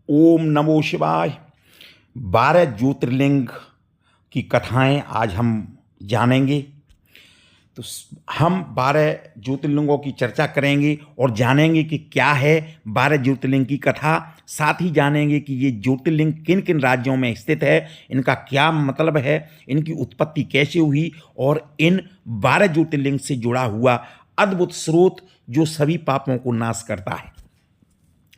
ओम नमो शिवाय। 12 ज्योतिर्लिंग की कथाएं आज हम जानेंगे। तो हम 12 ज्योतिर्लिंगों की चर्चा करेंगे और जानेंगे कि क्या है 12 ज्योतिर्लिंग की कथा। साथ ही जानेंगे कि ये ज्योतिर्लिंग किन किन राज्यों में स्थित है, इनका क्या मतलब है, इनकी उत्पत्ति कैसे हुई और इन 12 ज्योतिर्लिंग से जुड़ा हुआ अद्भुत स्रोत जो सभी पापों को नाश करता है।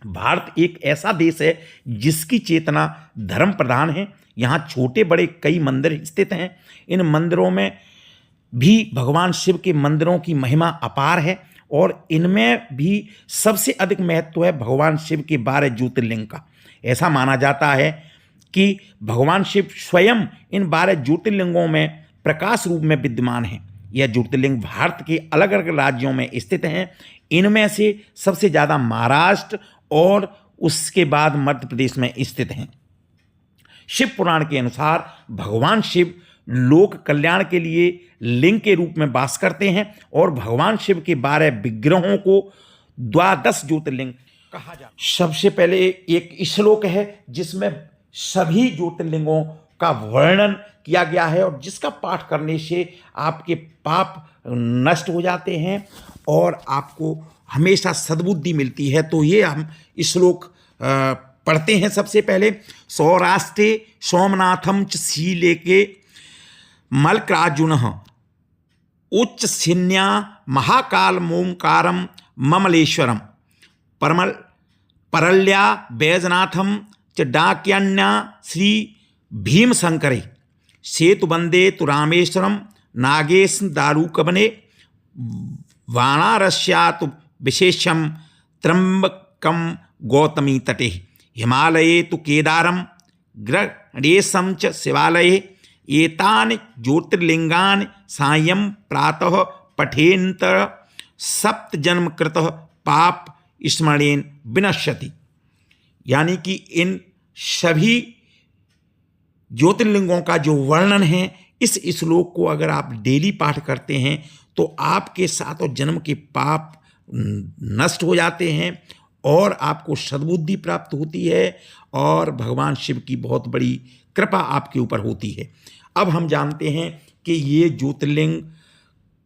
भारत एक ऐसा देश है जिसकी चेतना धर्म प्रधान है। यहाँ छोटे बड़े कई मंदिर स्थित हैं। इन मंदिरों में भी भगवान शिव के मंदिरों की महिमा अपार है और इनमें भी सबसे अधिक महत्व है भगवान शिव के 12 ज्योतिर्लिंग का। ऐसा माना जाता है कि भगवान शिव स्वयं इन 12 ज्योतिर्लिंगों में प्रकाश रूप में विद्यमान हैं। यह ज्योतिर्लिंग भारत के अलग अलग राज्यों में स्थित हैं। इनमें से सबसे ज़्यादा महाराष्ट्र और उसके बाद मध्य प्रदेश में स्थित हैं। शिव पुराण के अनुसार भगवान शिव लोक कल्याण के लिए लिंग के रूप में वास करते हैं और भगवान शिव के 12 विग्रहों को द्वादश ज्योतिर्लिंग कहा जाता है। सबसे पहले एक श्लोक है जिसमें सभी ज्योतिर्लिंगों का वर्णन किया गया है और जिसका पाठ करने से आपके पाप नष्ट हो जाते हैं और आपको हमेशा सद्बुद्धि मिलती है। तो ये हम श्लोक पढ़ते हैं। सबसे पहले सौराष्ट्रे सोमनाथम च शीले के मलक्राजुन उच्च सिन्या महाकाल मोंकारम ममलेश्वरम परमल परल्या बैजनाथम च डाक्यान्या श्री भीमशंकरे सेतु वंदे तु रामेश्वरम नागेश दारुकवने वाणारस्यातु विशेषम त्र्यंबकम गौतमी तटे हिमालये तु केदारम ग्रहेशम च शिवालये एतानि ज्योतिर्लिंगानि सायं प्रातः पठेन्तर सप्त जन्म कृतः पाप स्मरणेन विनश्यति। यानी कि इन सभी ज्योतिर्लिंगों का जो वर्णन है इस श्लोक को अगर आप डेली पाठ करते हैं तो आपके सातों जन्म के पाप नष्ट हो जाते हैं और आपको सद्बुद्धि प्राप्त होती है और भगवान शिव की बहुत बड़ी कृपा आपके ऊपर होती है। अब हम जानते हैं कि ये ज्योतिर्लिंग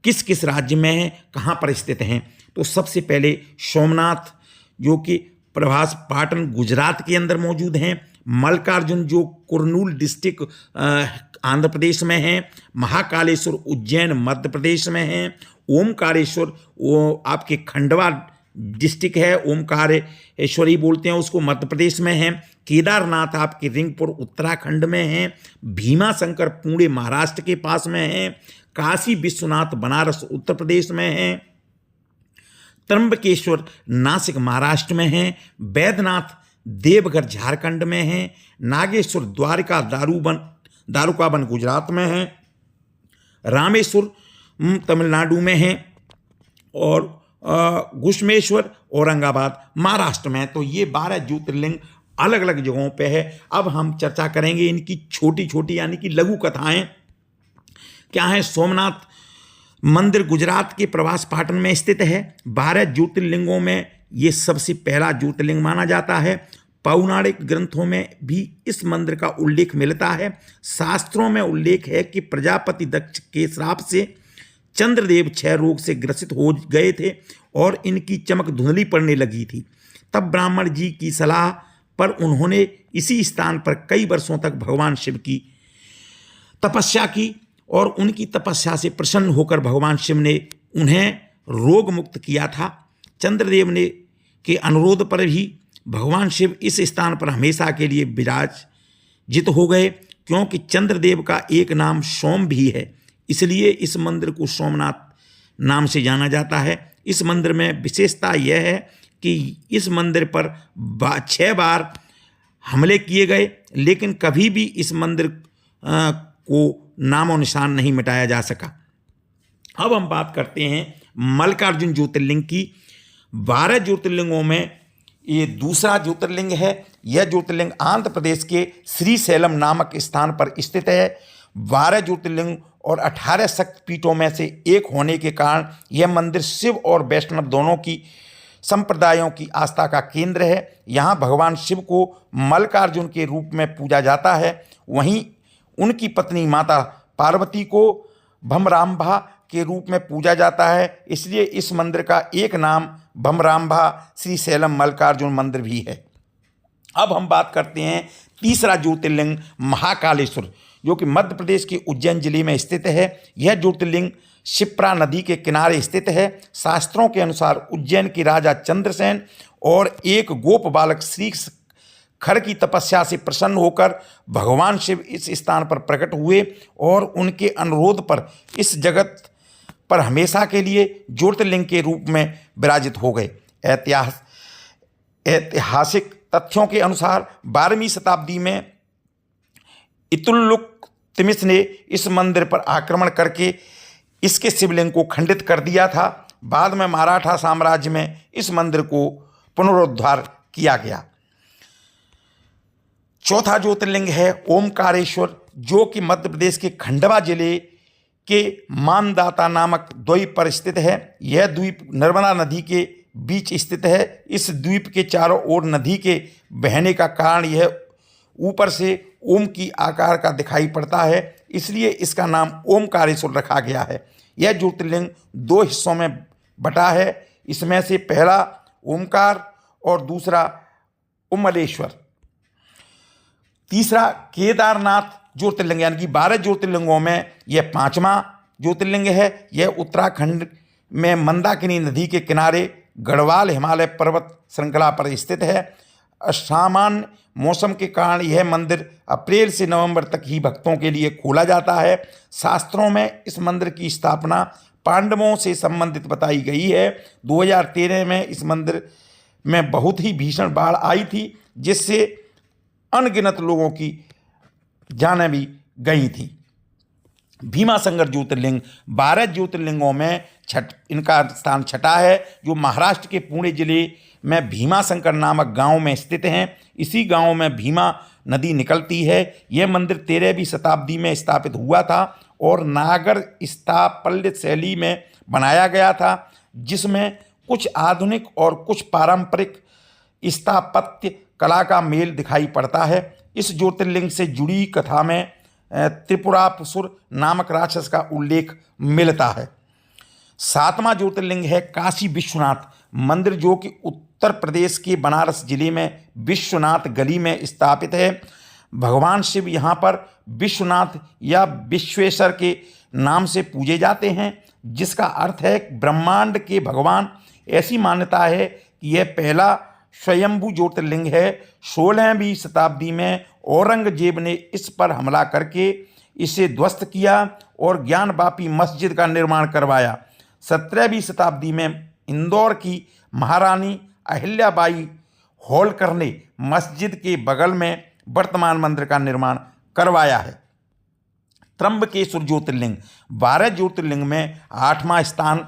किस किस राज्य में है, कहाँ पर स्थित हैं। तो सबसे पहले सोमनाथ जो कि प्रभास पाटन गुजरात के अंदर मौजूद हैं, मल्लिकार्जुन जो कुर्नूल डिस्ट्रिक्ट आंध्र प्रदेश में है, महाकालेश्वर उज्जैन मध्य प्रदेश में है, ओमकारेश्वर वो आपके खंडवा डिस्ट्रिक्ट है, ओमकारेश्वरी बोलते हैं उसको, मध्य प्रदेश में है, केदारनाथ आपके रिंगपुर उत्तराखंड में है, भीमा शंकर पुणे महाराष्ट्र के पास में है, काशी विश्वनाथ बनारस उत्तर प्रदेश में है, त्र्यंबकेश्वर नासिक महाराष्ट्र में है, बैद्यनाथ देवघर झारखंड में है, नागेश्वर द्वारका दारुकावन गुजरात में है, रामेश्वर तमिलनाडु में है और घुश्मेश्वर औरंगाबाद महाराष्ट्र में है। तो ये 12 ज्योतिर्लिंग अलग अलग जगहों पे है। अब हम चर्चा करेंगे इनकी छोटी छोटी यानी कि लघु कथाएं क्या हैं। सोमनाथ मंदिर गुजरात के प्रवास पाटन में स्थित है। 12 ज्योतिर्लिंगों में ये सबसे पहला ज्योतिर्लिंग माना जाता है। पौराणिक ग्रंथों में भी इस मंदिर का उल्लेख मिलता है। शास्त्रों में उल्लेख है कि प्रजापति दक्ष के श्राप से चंद्रदेव क्षय रोग से ग्रसित हो गए थे और इनकी चमक धुंधली पड़ने लगी थी। तब ब्राह्मण जी की सलाह पर उन्होंने इसी स्थान पर कई वर्षों तक भगवान शिव की तपस्या की और उनकी तपस्या से प्रसन्न होकर भगवान शिव ने उन्हें रोग मुक्त किया था। चंद्रदेव ने के अनुरोध पर भी भगवान शिव इस स्थान पर हमेशा के लिए विराजित हो गए। क्योंकि चंद्रदेव का एक नाम सोम भी है, इसलिए इस मंदिर को सोमनाथ नाम से जाना जाता है। इस मंदिर में विशेषता यह है कि इस मंदिर पर 6 बार हमले किए गए, लेकिन कभी भी इस मंदिर को नामो निशान नहीं मिटाया जा सका। अब हम बात करते हैं मल्लिकार्जुन ज्योतिर्लिंग की। 12 ज्योतिर्लिंगों में ये दूसरा ज्योतिर्लिंग है। यह ज्योतिर्लिंग आंध्र प्रदेश के श्रीशैलम नामक स्थान पर स्थित है। 12 ज्योतिर्लिंग और 18 शक्तिपीठों में से एक होने के कारण यह मंदिर शिव और वैष्णव दोनों की संप्रदायों की आस्था का केंद्र है। यहाँ भगवान शिव को मल्लिकार्जुन के रूप में पूजा जाता है। वहीं उनकी पत्नी माता पार्वती को भमरांभा के रूप में पूजा जाता है। इसलिए इस मंदिर का एक नाम भमरांभा श्रीशैलम मल्लिकार्जुन मंदिर भी है। अब हम बात करते हैं तीसरा ज्योतिर्लिंग महाकालेश्वर, जो कि मध्य प्रदेश के उज्जैन जिले में स्थित है। यह ज्योतिर्लिंग शिप्रा नदी के किनारे स्थित है। शास्त्रों के अनुसार उज्जैन के राजा चंद्रसेन और एक गोप बालक श्री खर की तपस्या से प्रसन्न होकर भगवान शिव इस स्थान पर प्रकट हुए और उनके अनुरोध पर इस जगत पर हमेशा के लिए ज्योतिर्लिंग के रूप में विराजित हो गए। ऐतिहासिक तथ्यों के अनुसार 12वीं शताब्दी में इतुल्लुक ने इस मंदिर पर आक्रमण करके इसके शिवलिंग को खंडित कर दिया था। बाद में मराठा साम्राज्य में इस मंदिर को पुनरुद्धार किया गया। चौथा ज्योतिर्लिंग है ओमकारेश्वर, जो कि मध्य प्रदेश के खंडवा जिले के मानदाता नामक द्वीप पर स्थित है। यह द्वीप नर्मदा नदी के बीच स्थित है। इस द्वीप के चारों ओर नदी के बहने का कारण यह ऊपर से ओम की आकार का दिखाई पड़ता है, इसलिए इसका नाम ओमकारेश्वर रखा गया है। यह ज्योतिर्लिंग 2 हिस्सों में बटा है। इसमें से पहला ओमकार और दूसरा उमलेश्वर। तीसरा केदारनाथ ज्योतिर्लिंग, यानी कि 12 ज्योतिर्लिंगों में यह 5वां ज्योतिर्लिंग है। यह उत्तराखंड में मंदाकिनी नदी के किनारे गढ़वाल हिमालय पर्वत श्रृंखला पर स्थित है। असामान्य मौसम के कारण यह मंदिर अप्रैल से नवंबर तक ही भक्तों के लिए खोला जाता है। शास्त्रों में इस मंदिर की स्थापना पांडवों से संबंधित बताई गई है। 2013 में इस मंदिर में बहुत ही भीषण बाढ़ आई थी, जिससे अनगिनत लोगों की जानें भी गई थी। भीमाशंकर ज्योतिर्लिंग 12 ज्योतिर्लिंगों में इनका स्थान छठा है, जो महाराष्ट्र के पुणे जिले में भीमाशंकर नामक गांव में स्थित हैं। इसी गांव में भीमा नदी निकलती है। यह मंदिर 13वीं शताब्दी में स्थापित हुआ था और नागर स्थापत्य शैली में बनाया गया था, जिसमें कुछ आधुनिक और कुछ पारंपरिक स्थापत्य कला का मेल दिखाई पड़ता है। इस ज्योतिर्लिंग से जुड़ी कथा में त्रिपुरासुर नामक राक्षस का उल्लेख मिलता है। 7वां ज्योतिर्लिंग है काशी विश्वनाथ मंदिर, जो कि उत्तर प्रदेश के बनारस जिले में विश्वनाथ गली में स्थापित है। भगवान शिव यहाँ पर विश्वनाथ या विश्वेश्वर के नाम से पूजे जाते हैं, जिसका अर्थ है ब्रह्मांड के भगवान। ऐसी मान्यता है कि यह पहला स्वयंभू ज्योतिर्लिंग है। 16वीं शताब्दी में औरंगजेब ने इस पर हमला करके इसे ध्वस्त किया और ज्ञानवापी मस्जिद का निर्माण करवाया। 17वीं शताब्दी में इंदौर की महारानी अहिल्याबाई होलकर ने मस्जिद के बगल में वर्तमान मंदिर का निर्माण करवाया है। त्र्यंबकेश्वर ज्योतिर्लिंग 12 ज्योतिर्लिंग में 8वां स्थान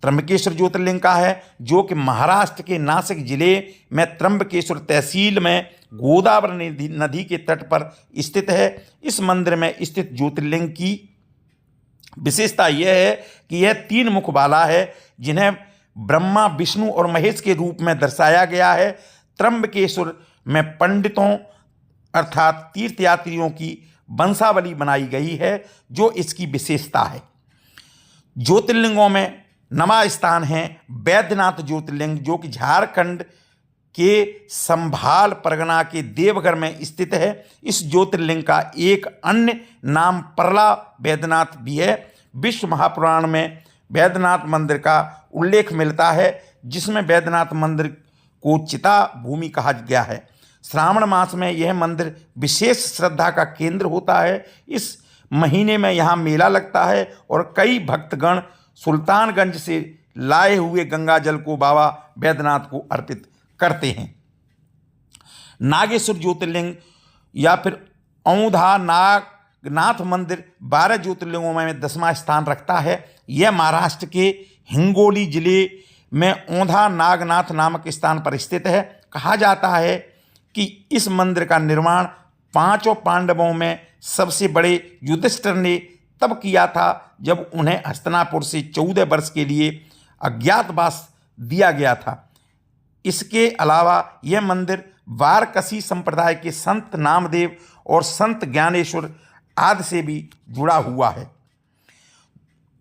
त्र्यंबकेश्वर ज्योतिर्लिंग का है, जो कि महाराष्ट्र के नासिक जिले में त्र्यंबकेश्वर तहसील में गोदावरी नदी के तट पर स्थित है। इस मंदिर में स्थित ज्योतिर्लिंग की विशेषता यह है कि यह 3 मुख वाला है, जिन्हें ब्रह्मा, विष्णु और महेश के रूप में दर्शाया गया है। त्र्यंबकेश्वर में पंडितों अर्थात तीर्थयात्रियों की वंशावली बनाई गई है, जो इसकी विशेषता है। ज्योतिर्लिंगों में 9वां स्थान है बैद्यनाथ ज्योतिर्लिंग, जो कि झारखंड के संभाल परगना के देवघर में स्थित है। इस ज्योतिर्लिंग का एक अन्य नाम परला बैद्यनाथ भी है। विश्व महापुराण में बैद्यनाथ मंदिर का उल्लेख मिलता है, जिसमें बैद्यनाथ मंदिर को चिता भूमि कहा गया है। श्रावण मास में यह मंदिर विशेष श्रद्धा का केंद्र होता है। इस महीने में यहाँ मेला लगता है और कई भक्तगण सुल्तानगंज से लाए हुए गंगा जल को बाबा बैद्यनाथ को अर्पित करते हैं। नागेश्वर ज्योतिर्लिंग या फिर औंधा नागनाथ मंदिर 12 ज्योतिर्लिंगों में 10वां स्थान रखता है। यह महाराष्ट्र के हिंगोली जिले में औंधा नागनाथ नामक स्थान पर स्थित है। कहा जाता है कि इस मंदिर का निर्माण 5 पांडवों में सबसे बड़े युधिष्ठिर ने तब किया था, जब उन्हें हस्तिनापुर से 14 वर्ष के लिए अज्ञातवास दिया गया था। इसके अलावा यह मंदिर वारकसी संप्रदाय के संत नामदेव और संत ज्ञानेश्वर आदि से भी जुड़ा हुआ है।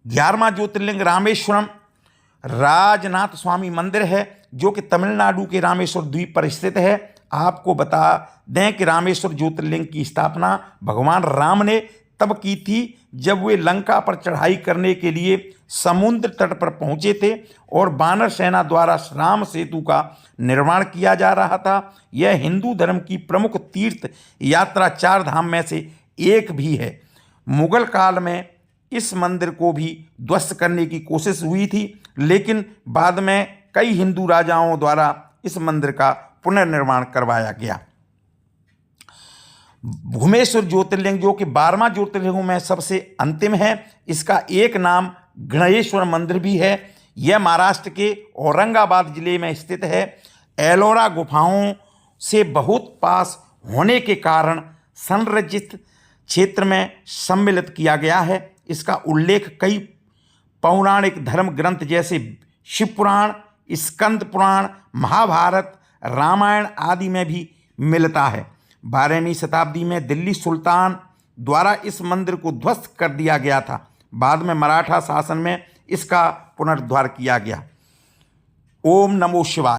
11वां ज्योतिर्लिंग रामेश्वरम राजनाथ स्वामी मंदिर है, जो कि तमिलनाडु के रामेश्वर द्वीप पर स्थित है। आपको बता दें कि रामेश्वर ज्योतिर्लिंग की स्थापना भगवान राम ने तब की थी जब वे लंका पर चढ़ाई करने के लिए समुद्र तट पर पहुंचे थे और वानर सेना द्वारा राम सेतु का निर्माण किया जा रहा था। यह हिंदू धर्म की प्रमुख तीर्थ यात्रा 4 धाम में से एक भी है। मुगल काल में इस मंदिर को भी ध्वस्त करने की कोशिश हुई थी, लेकिन बाद में कई हिंदू राजाओं द्वारा इस मंदिर का पुनर्निर्माण करवाया गया। भूमेश्वर ज्योतिर्लिंग, जो कि 12वां ज्योतिर्लिंगों में सबसे अंतिम है, इसका एक नाम गणेश्वर मंदिर भी है। यह महाराष्ट्र के औरंगाबाद जिले में स्थित है। एलोरा गुफाओं से बहुत पास होने के कारण संरक्षित क्षेत्र में सम्मिलित किया गया है। इसका उल्लेख कई पौराणिक धर्म ग्रंथ जैसे शिव पुराण, स्कंद पुराण, महाभारत, रामायण आदि में भी मिलता है। 12वीं शताब्दी में दिल्ली सुल्तान द्वारा इस मंदिर को ध्वस्त कर दिया गया था। बाद में मराठा शासन में इसका पुनरुद्धार किया गया। ओम नमो शिवाय।